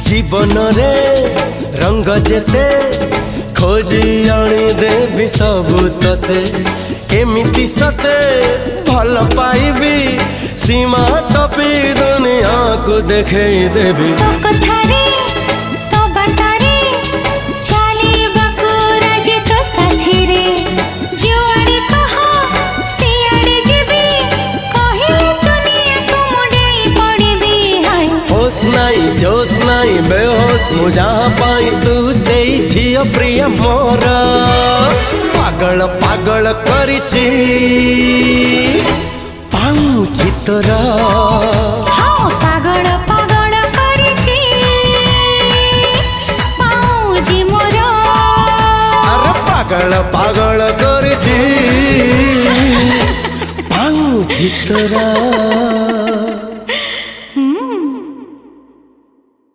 जीवन रे रंग जेते खोजी आनी देवी सबू तते एमिति सते भल पाइबी सीमा टपी दुनिया को देखे देवी तो कथारे तो बातारे चाली बकुराज तो साथी रे जुआड़े कहो सियाड़े जीबी कहिले दुनिया को मुड़े पड़बी हाय होश नहीं जोश नहीं बेहोश मु जहाँ पाई तू से झियो प्रिय मोर पागल पागल करिची पाऊची तोरा हाँ पागल पागल करिची पाऊजी मोर अरे पागल पागल करिची पाऊची तोरा।